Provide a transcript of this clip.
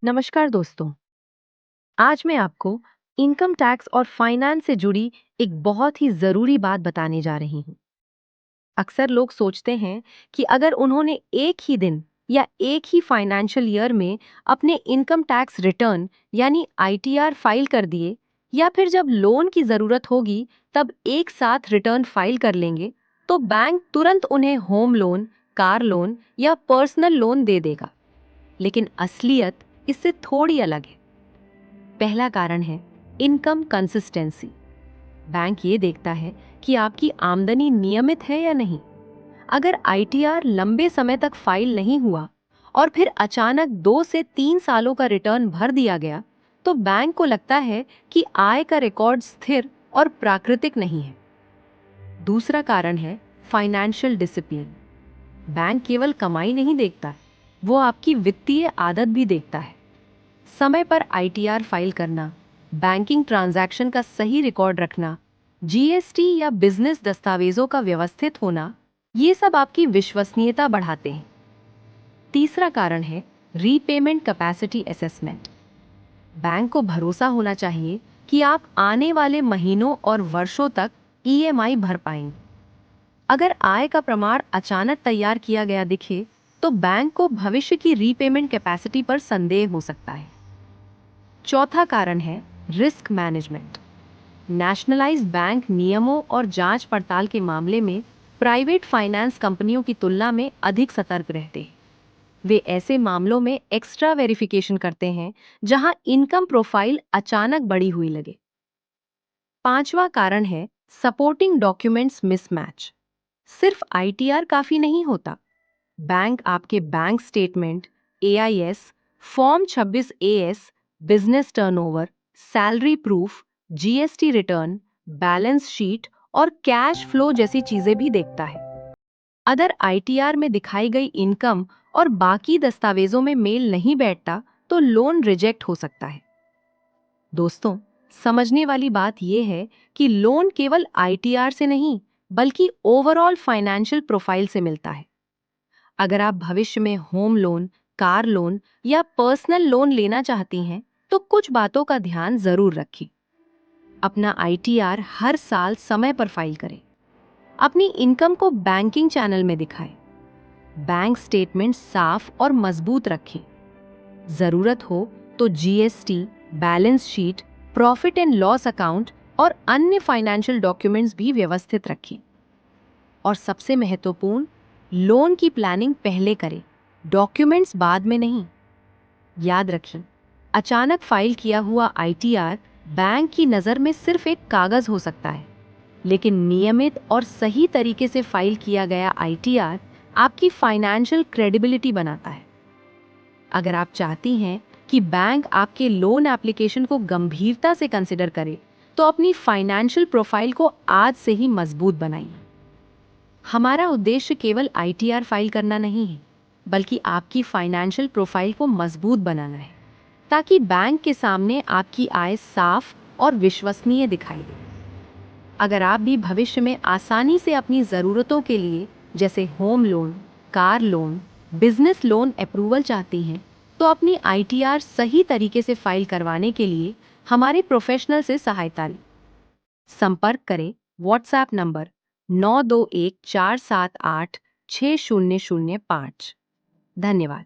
नमस्कार दोस्तों। आज मैं आपको इनकम टैक्स और फाइनेंस से जुड़ी एक बहुत ही ज़रूरी बात बताने जा रही हूँ। अक्सर लोग सोचते हैं कि अगर उन्होंने एक ही दिन या एक ही फाइनेंशियल ईयर में अपने इनकम टैक्स रिटर्न यानी आईटीआर फाइल कर दिए या फिर जब लोन की ज़रूरत होगी तब एक साथ रिटर्न फाइल कर लेंगे, तो बैंक तुरंत उन्हें होम लोन, कार लोन या पर्सनल लोन दे देगा। लेकिन असलियत इससे थोड़ी अलग है। पहला कारण है इनकम कंसिस्टेंसी। बैंक ये देखता है कि आपकी आमदनी नियमित है या नहीं। अगर आईटीआर लंबे समय तक फाइल नहीं हुआ और फिर अचानक 2 से 3 सालों का रिटर्न भर दिया गया, तो बैंक को लगता है कि आय का रिकॉर्ड स्थिर और प्राकृतिक नहीं है। दूसरा कारण है फाइनेंशियल डिसिप्लिन। बैंक केवल कमाई नहीं देखता है, वो आपकी वित्तीय आदत भी देखता है। समय पर आईटीआर फाइल करना, बैंकिंग ट्रांजैक्शन का सही रिकॉर्ड रखना, जीएसटी या बिजनेस दस्तावेजों का व्यवस्थित होना, ये सब आपकी विश्वसनीयता बढ़ाते हैं। तीसरा कारण है रीपेमेंट कैपेसिटी असेसमेंट। बैंक को भरोसा होना चाहिए कि आप आने वाले महीनों और वर्षों तक ईएमआई भर पाएंगे। अगर आय का प्रमाण अचानक तैयार किया गया दिखे, तो बैंक को भविष्य की रीपेमेंट कैपेसिटी पर संदेह हो सकता है। चौथा कारण है रिस्क मैनेजमेंट। नेशनलाइज्ड बैंक नियमों और जांच पड़ताल के मामले में प्राइवेट फाइनेंस कंपनियों की तुलना में अधिक सतर्क रहते हैं। वे ऐसे मामलों में एक्स्ट्रा वेरिफिकेशन करते हैं जहां इनकम प्रोफाइल अचानक बढ़ी हुई लगे। पांचवा कारण है सपोर्टिंग डॉक्यूमेंट्स मिसमैच। सिर्फ आईटीआर काफी नहीं होता। बैंक आपके bank statement, AIS, form 26 as, business turnover, salary proof, GST return, balance sheet और कैश फ्लो जैसी चीजें भी देखता है। अगर आईटीआर में दिखाई गई इनकम और बाकी दस्तावेजों में मेल नहीं बैठता, तो लोन रिजेक्ट हो सकता है। दोस्तों, समझने वाली बात यह है कि लोन केवल आईटीआर से नहीं, बल्कि ओवरऑल फाइनेंशियल प्रोफाइल से मिलता है। अगर आप भविष्य में होम लोन, कार लोन या पर्सनल लोन लेना चाहती हैं, तो कुछ बातों का ध्यान जरूर रखें। अपना आईटीआर हर साल समय पर फाइल करें। अपनी इनकम को बैंकिंग चैनल में दिखाएं। बैंक स्टेटमेंट साफ और मजबूत रखें। जरूरत हो तो GST, balance sheet, profit and loss account और अन्य फाइनेंशियल डॉक्यूमेंट्स भी व्यवस्थित रखें। और सबसे महत्वपूर्ण, लोन की प्लानिंग पहले करें, डॉक्यूमेंट्स बाद में नहीं। याद रखें, अचानक फाइल किया हुआ आईटीआर बैंक की नज़र में सिर्फ एक कागज हो सकता है, लेकिन नियमित और सही तरीके से फाइल किया गया आईटीआर आपकी फाइनेंशियल क्रेडिबिलिटी बनाता है। अगर आप चाहती हैं कि बैंक आपके लोन एप्लीकेशन को गंभीरता से कंसिडर करे, तो अपनी फाइनेंशियल प्रोफाइल को आज से ही मजबूत बनाइए। हमारा उद्देश्य केवल आईटीआर फाइल करना नहीं है, बल्कि आपकी फाइनेंशियल प्रोफाइल को मजबूत बनाना है, ताकि बैंक के सामने आपकी आय साफ और विश्वसनीय दिखाई दे। अगर आप भी भविष्य में आसानी से अपनी ज़रूरतों के लिए, जैसे home loan, car loan, business loan approval चाहती हैं, तो अपनी आईटीआर सही तरीके से फाइल करवाने के लिए हमारे प्रोफेशनल से सहायता लें। संपर्क करें। WhatsApp number 9214786005। धन्यवाद।